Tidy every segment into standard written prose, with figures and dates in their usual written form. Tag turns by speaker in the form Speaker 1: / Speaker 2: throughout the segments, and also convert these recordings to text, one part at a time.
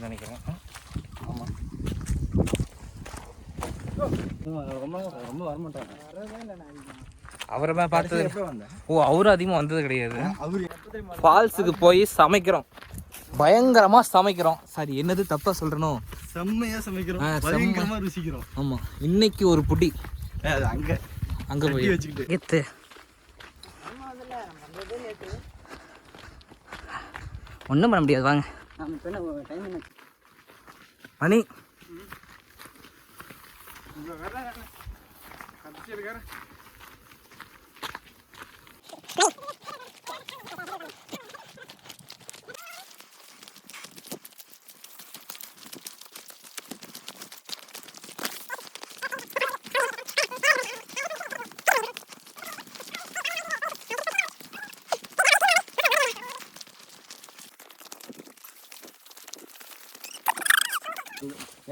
Speaker 1: நினைக்கிறேன்.
Speaker 2: ஆமாம், ரொம்ப ரொம்ப வரமாட்டாங்க.
Speaker 1: அவரை பார்த்து அவரும் அதிகமாக வந்தது கிடையாது. ஃபால்ஸுக்கு போய் சமைக்கிறோம், பயங்கரமாக சமைக்கிறோம். சாரி, என்னது தப்பாக சொல்கிறனோ,
Speaker 2: செம்மையாக சமைக்கிறோம், பயங்கரமாக ருசிக்கிறோம்.
Speaker 1: ஆமாம், இன்னைக்கு ஒரு புடி அங்கே போய்
Speaker 2: வச்சுக்கிட்டு
Speaker 1: எத்து ஒன்றும் பண்ண முடியாது. வாங்க மணி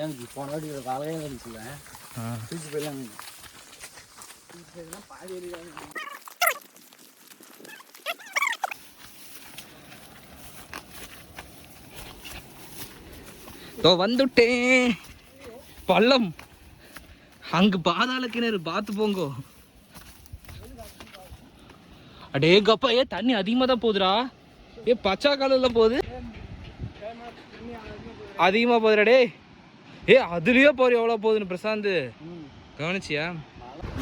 Speaker 2: எனக்கு போன வாட்டி காலையே இருந்துச்சுல்ல, தூக்கி போயிடலாம். பாதி
Speaker 1: வந்துட்டேன். பள்ளம் அங்கு பாதாள கிணறு பார்த்து போங்கோ. அடே கப்பா, தண்ணி அதிகமாக தான் போகுதுடா. பச்சா காலில் போகுது, அதிகமாக போகுதுடா. அதுலேயே போகிற எவ்வளோ போகுதுன்னு பிரசாந்த் கவனிச்சியா?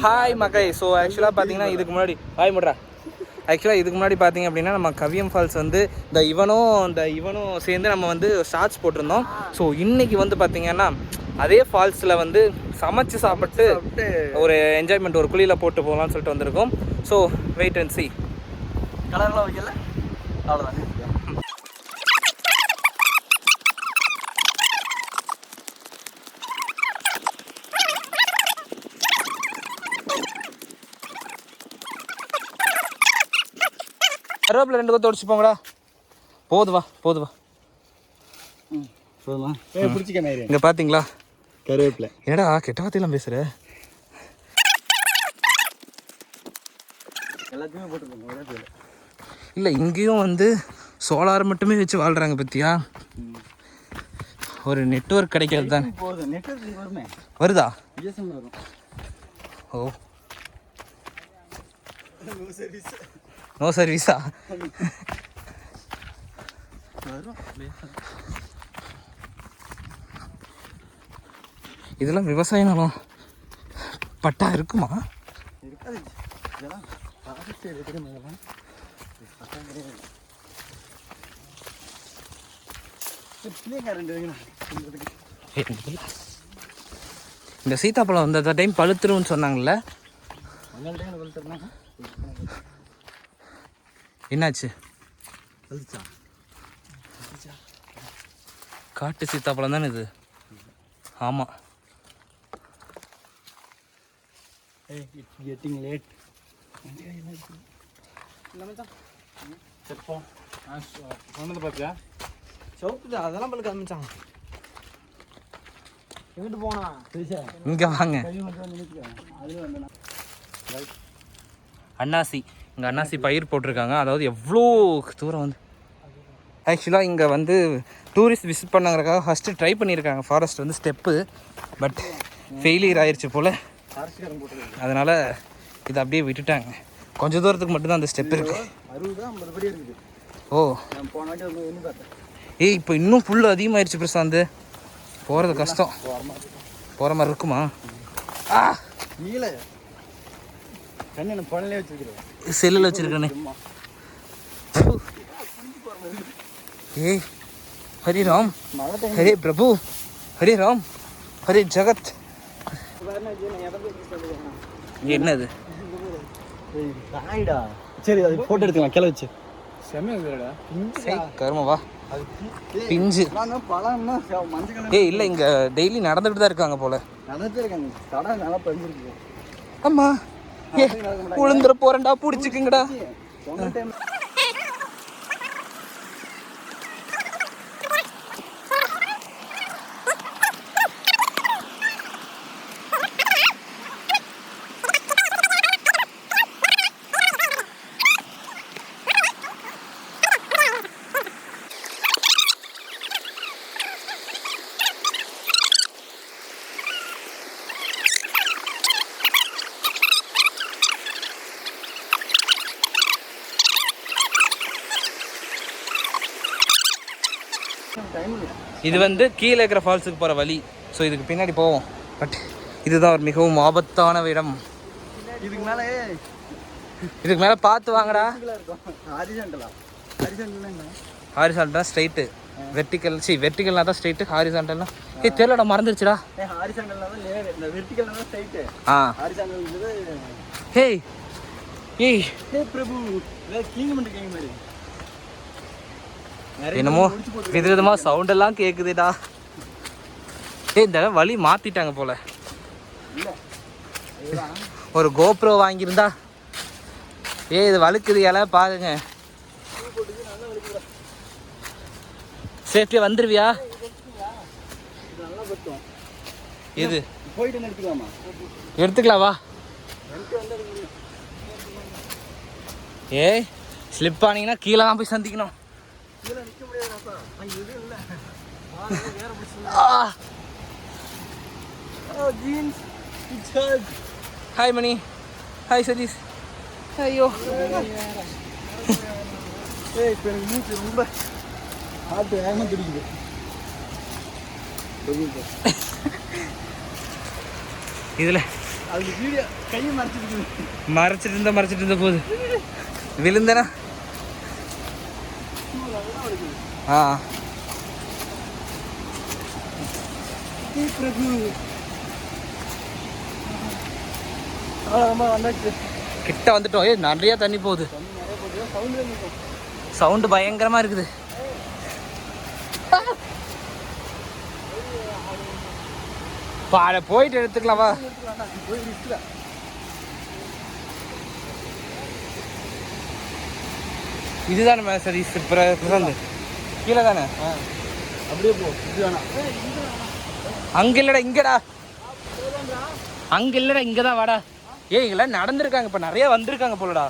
Speaker 1: ஹாய் மக்களே. ஸோ ஆக்சுவலாக பார்த்தீங்கன்னா இதுக்கு முன்னாடி இதுக்கு முன்னாடி பார்த்தீங்க அப்படின்னா நம்ம கவியம் ஃபால்ஸ் வந்து இந்த இவனும் சேர்ந்து நம்ம வந்து ஷார்ட்ஸ் போட்டிருந்தோம். ஸோ இன்றைக்கி வந்து பார்த்திங்கன்னா அதே ஃபால்ஸில் வந்து சமைச்சு சாப்பிட்டு ஒரு என்ஜாய்மெண்ட், ஒரு குழியில் போட்டு போகலான்னு சொல்லிட்டு வந்திருக்கோம். So wait and see.
Speaker 2: கலர்லாம் வைக்கல, அவ்வளோதாங்க.
Speaker 1: கருவேப்பிலை 2 கொத்து உடச்சு போங்கடா. போதுவா போதுமா?
Speaker 2: பிடிச்சிக்க.
Speaker 1: இங்கே பார்த்தீங்களா
Speaker 2: கருவேப்பிலை?
Speaker 1: என்னடா கெட்ட வார்த்தையெல்லாம் பேசுகிற?
Speaker 2: எல்லாத்தையுமே போட்டுருக்கோம்.
Speaker 1: இல்லை, இங்கேயும் வந்து சோலார் மட்டுமே வச்சு வாழ்கிறாங்க பற்றியா? ஒரு நெட்வொர்க் கிடைக்கிறது தான். வருதா? ஓ, நோ சர்வீஸா? இதெல்லாம் விவசாய நிலம் பட்டா இருக்குமா? இந்த சீத்தாப்பழம் வந்து அந்த டைம் பழுத்துருன்னு சொன்னாங்கல்ல, என்னாச்சு? காட்டு சீத்தாப்பழம் தானே இது? ஆமாம்.
Speaker 2: பார்த்தியா சவுக்கு அதெல்லாம் பழுக்க ஆரம்பிச்சான். எங்கிட்டு போனா?
Speaker 1: இங்கே வாங்க. அன்னாசி, இங்கே அன்னாசி பயிர் போட்டிருக்காங்க. அதாவது எவ்வளோ தூரம் வந்து ஆக்சுவலாக இங்கே வந்து டூரிஸ்ட் விசிட் பண்ணாங்கிறக்காக ஃபஸ்ட்டு ட்ரை பண்ணியிருக்காங்க ஃபாரஸ்ட் வந்து ஸ்டெப்பு. பட் ஃபெயிலியர் ஆயிடுச்சு போல், அதனால் இதை அப்படியே விட்டுட்டாங்க. கொஞ்சம் தூரத்துக்கு மட்டும்தான் அந்த ஸ்டெப் இருக்குது. ஓ, இப்போ இன்னும் புல் அதிகமாகிடுச்சு பிரசாந்த், போகிறது கஷ்டம். போகிற மாதிரி இருக்குமா? செல்லில் வச்சுருக்கேனே. ஏய், ஹரி ராம், ஹரே பிரபு, ஹரே ராம், ஹரே ஜகத். என்னது?
Speaker 2: சரி, அது போட்டோ எடுத்துக்கலாம் கிளை வச்சு.
Speaker 1: கருமவா பிஞ்சு. ஏய் இல்லை, இங்கே டெய்லி நடந்துட்டு தான் இருக்காங்க போல. ஆமா, உளுந்துற போறேன்டா, பிடிச்சிக்குங்கடா. இது வந்து கீழே இருக்கிற ஃபால்ஸுக்கு போகிற வழி. ஸோ இதுக்கு பின்னாடி போவோம். பட் இதுதான் ஒரு மிகவும் ஆபத்தான இடம். இதுக்கு மேலே பார்த்து வாங்கடா. ஹாரிசான்டல் ஸ்ட்ரைட்டு, வெர்டிக்கல்னா தான் ஸ்ட்ரைட்டு, ஹாரிசான்டல்னா தெரியலடா, மறந்துருச்சுடா. ஹேய் ஏய் என்னமோ விதவிதமா சவுண்ட் எல்லாம் கேக்குதுடா. இந்த வழி மாத்திட்டாங்க போல. ஒரு கோப்ரோ வாங்கியிருந்தா. இது வழுக்குது இலை பாருங்க. சேஃப்டியா வந்துருவியா? இது எடுத்துக்கலாம் வா. ஸ்லிப் ஆனீங்கன்னா கீழே தான் போய் சந்திக்கணும். ஹாய் மணி. ஹாய் சதீஷ். ஐயோ ரொம்ப இதுல மறைச்சிட்டு இருந்த போது விழுந்தனா. கிட்ட வந்துட்டோம். நிறைய தண்ணி போகுது. சவுண்டு பயங்கரமா இருக்குது. பாட போயிட்டு எடுத்துக்கலாமா? இதுதானே சரி பிரசாந்த் கீழே தானே? அப்படியே போ. அங்க இல்லடா, இங்கடா. அங்க இல்லடா, இங்கதான் வாடா. இங்கெல்லாம் நடந்திருக்காங்க, இப்ப நிறைய வந்திருக்காங்க போலடா.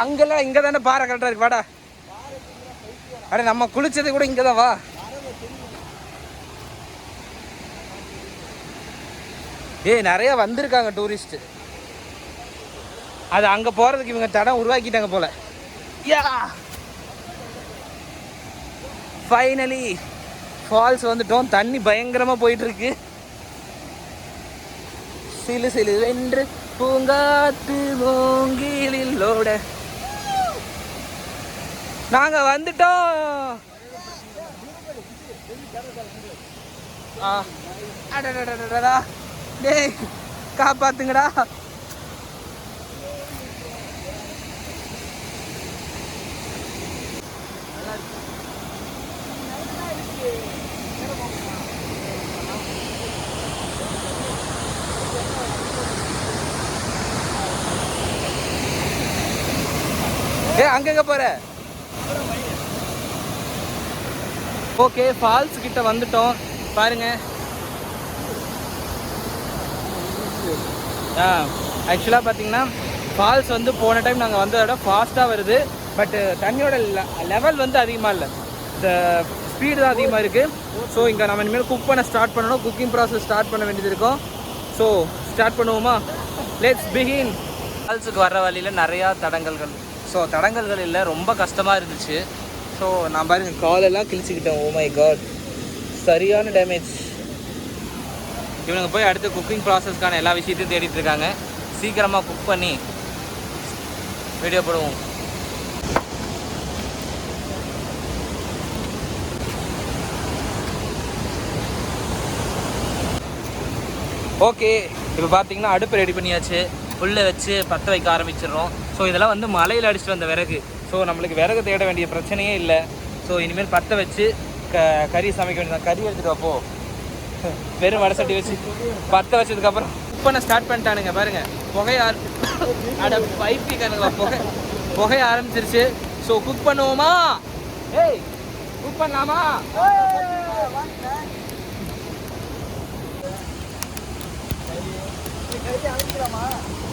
Speaker 1: அங்க இல்ல, இங்க தானே பாறை கரெக்டா இருக்கு, வாடா. அட நம்ம குளிச்சது கூட இங்கதான், வா. நிறைய வந்திருக்காங்க டூரிஸ்ட். அது அங்க போறதுக்கு இவங்க தடம் உருவாக்கிட்டாங்க போல. ஃபைனலி ஃபால்ஸ் வந்துட்டோம். தண்ணி பயங்கரமா போயிட்டு இருக்கு. சிலு சிலு வென்று பூங்காத்து மூங்கிலோட நாங்க வந்துட்டோம். டேய் காப்பாத்துங்கடா. அங்கங்க போற. ஓகே, ஃபால்ஸ் கிட்ட வந்துட்டோம் பாருங்க. ஆக்சுவலாக பார்த்தீங்கன்னா ஃபால்ஸ் வந்து போன டைம் நாங்கள் வந்ததை விட ஃபாஸ்ட்டாக வருது. பட் தண்ணியோட லெவல் வந்து அதிகமாக இல்லை, இந்த ஸ்பீடு தான் அதிகமாக இருக்குது. ஸோ இங்கே நம்ம இனிமேல் குக் பண்ண ஸ்டார்ட் பண்ணணும். குக்கிங் ப்ராசஸ் ஸ்டார்ட் பண்ண வேண்டியது இருக்கும். ஸோ ஸ்டார்ட் பண்ணுவோமா? Let's begin. ஃபால்ஸுக்கு வர்ற வழியில் நிறையா தடங்கல்கள். ஸோ தடங்கல்கள் இல்லை, ரொம்ப கஷ்டமாக இருந்துச்சு. ஸோ நான் பாருங்க காலெல்லாம் கிழிச்சிக்கிட்டேன். ஓ மை காட், சரியான டேமேஜ். இவனுங்க போய் அடுத்து குக்கிங் ப்ராசஸ்க்கான எல்லா விஷயத்தையும் தேடிட்டு இருக்காங்க. சீக்கிரமாக குக் பண்ணி வீடியோ போடுவோம். ஓகே, இப்போ பார்த்தீங்கன்னா அடுப்பு ரெடி பண்ணியாச்சு. உள்ளே வச்சு பற்ற வைக்க ஆரம்பிச்சிடுறோம். ஸோ இதெல்லாம் வந்து மலையில் அடிச்சுட்டு வந்த விறகு. ஸோ நம்மளுக்கு விறகு தேட வேண்டிய பிரச்சனையே இல்லை. ஸோ இனிமேல் பற்ற வச்சு கறி சமைக்க வேண்டியதான். கறி எடுத்துகிட்டு வாப்போ. வெறும் வடை சட்டி வச்சு பற்ற வச்சதுக்கப்புறம் குக் பண்ண ஸ்டார்ட் பண்ணிட்டானுங்க பாருங்க. புகைய ஆரம்பிச்சிருச்சு. ஸோ குக் பண்ணுவோமா? குக் பண்ணலாமா?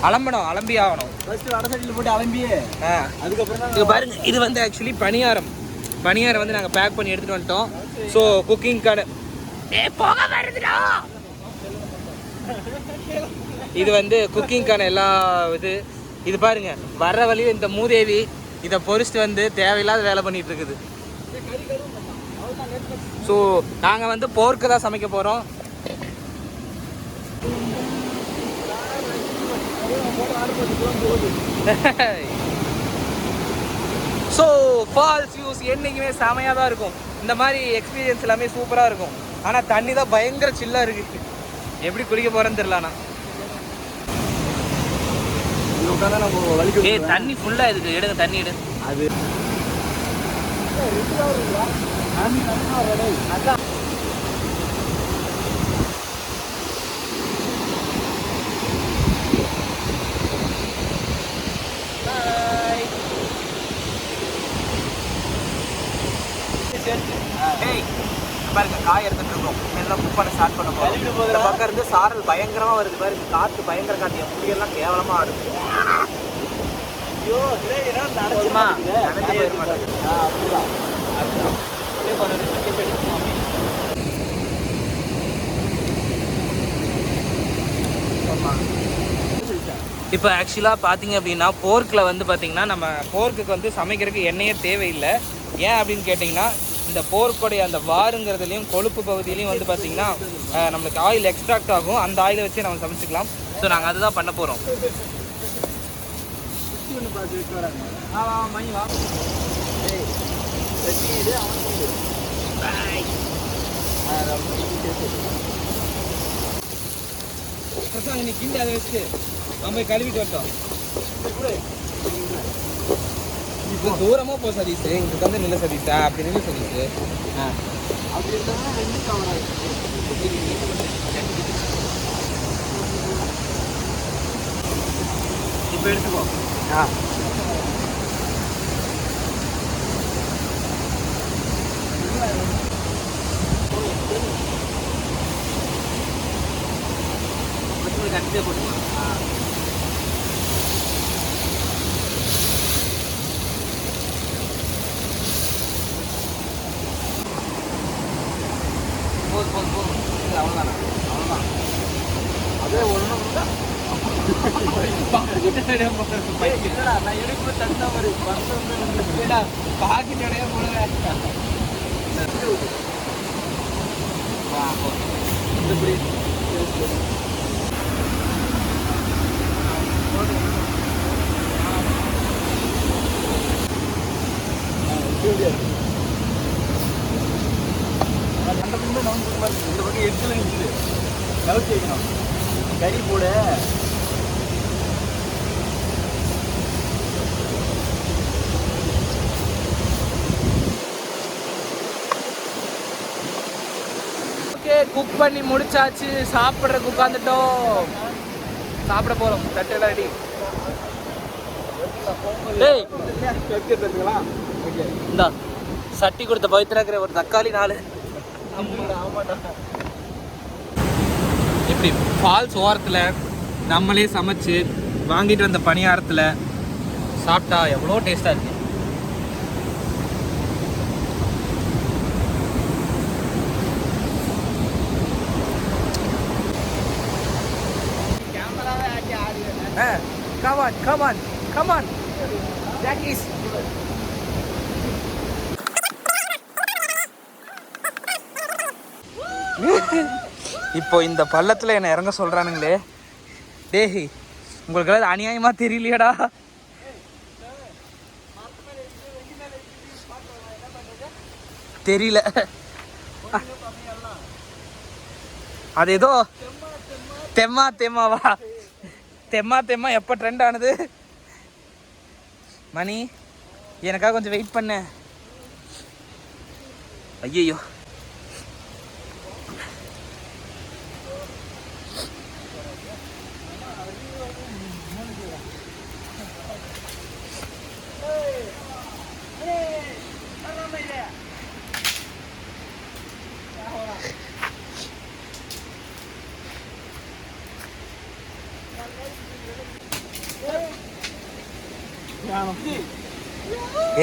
Speaker 1: அலம்பி ஆகணும். பாருங்க, இது வந்து ஆக்சுவலி பணியாரம் வந்து நாங்கள் பேக் பண்ணி எடுத்துட்டு வந்துட்டோம். ஸோ குக்கிங்கான இது வந்து குக்கிங்கான எல்லா இது பாருங்க. வர்ற வழியில் இந்த மூதேவி இதை பொறிச்சிட்டு வந்து தேவையில்லாத வேலை பண்ணிட்டு இருக்குது. ஸோ நாங்கள் வந்து போர்க்கு தான் சமைக்க போகிறோம். ஸோ ஃபால்ஸ் வியூஸ் என்றைக்குமே செமையாக தான் இருக்கும். இந்த மாதிரி எக்ஸ்பீரியன்ஸ் எல்லாமே சூப்பராக இருக்கும். ஆனால் தண்ணி தான் பயங்கர சில்லாக இருக்குது. எப்படி குளிக்க போகிறேன்னு தெரியலண்ணா. தண்ணி ஃபுல்லாக இதுக்கு எடுங்க, தண்ணி எடு. அது பாருங்க, காய் எடுத்துட்டு இருக்கோம். எல்லாம் குக் பண்ண ஸ்டார்ட் பண்ண போறோம். இந்த பக்கம் இருந்து சாரல் பயங்கரமா வருது பாருங்க. காத்து பயங்கர காத்து, என் முடியெல்லாம் கேவலமா ஆடுது. ஐயோ நடச்சுமா இப்போ ஆக்சுவலாக பார்த்தீங்க அப்படின்னா போர்க்கில் வந்து பார்த்தீங்கன்னா நம்ம போர்க்குக்கு வந்து சமைக்கிறதுக்கு எண்ணெயே தேவையில்லை. ஏன் அப்படின்னு கேட்டிங்கன்னா இந்த போர்க்கோடைய அந்த வாருங்கிறதுலையும் கொழுப்பு பகுதியிலையும் வந்து பார்த்திங்கன்னா நம்மளுக்கு ஆயில் எக்ஸ்ட்ராக்ட் ஆகும். அந்த ஆயிலை வச்சு நம்ம சமைச்சிக்கலாம். ஸோ நாங்கள் அதுதான் பண்ண போகிறோம். நீ கிண்டி அதை வச்சுட்டு நம்ம போய் கழுவிட்டு வரட்டும். இப்போ தூரமாக போ சதீஷ், இங்கே வந்து நில சதீஷா, அப்படி நில சதீஷ். அப்படி இருந்தாலும் 2 கவர் ஆகிடுச்சு. இப்போ எடுத்துக்கோ. கண்டிப்பாக போட்டுக்கலாம். அவ்வளோதான் அவ்வளோதான். அதே ஒன்றும் நான் எடுப்பு தந்த ஒரு பாக்கெட்டோடைய போடுவேன். அந்த பக்கம் இந்த பக்கம் எட்ஜில் இருக்குது. கவுச்சி வைக்கணும். கறி போட ஓகே, குக் பண்ணி முடிச்சாச்சு. சாப்பிட்றதுக்கு உட்காந்துட்டோம். சாப்பிட போகிறோம். தட்டெல்லாம் ரெடி. டேய் இந்தா சட்டி கொடுத்த பவித்ராக்கிற ஒரு தக்காளி 4. இப்படி ஃபால்ஸ் ஓரத்தில் நம்மளே சமைச்சு வாங்கிட்டு வந்த பணியாரத்தில் சாப்பிட்டா எவ்வளோ டேஸ்ட்டாக இருக்கு. Come on, come on, come on. That is. இப்போ இந்த பள்ளத்தில் என்னை இறங்க சொல்கிறானுங்களே. டேய், உங்களுக்கு அது அநியாயமாக தெரியலையாடா? தெரியல. அது ஏதோ தெம்மாவா? தெம்மா எப்போ ட்ரெண்ட் ஆனது? மணி, எனக்காக கொஞ்சம் வெயிட் பண்ண. ஐயோ,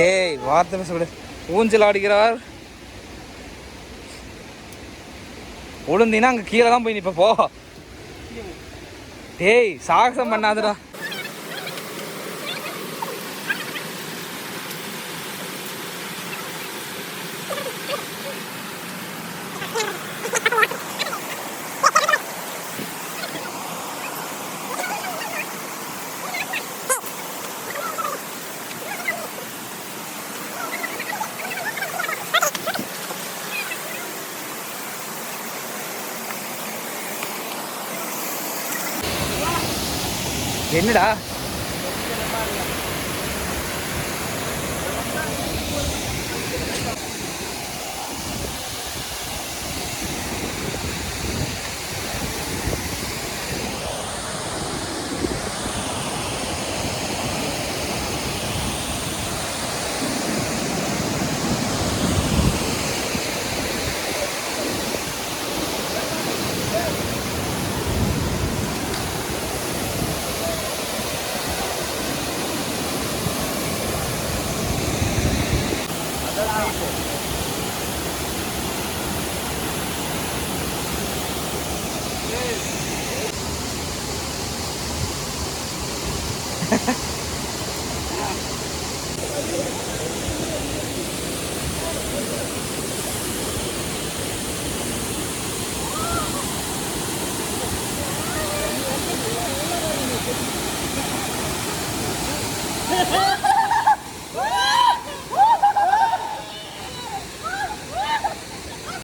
Speaker 1: ஏய் வார்த்தை பேச ஊஞ்சல் ஆடுகிறார். உளுந்தினா அங்கே கீழே தான் போய் நிற்ப. போ டேய், சாகசம் பண்ணாதுடா. என்னடா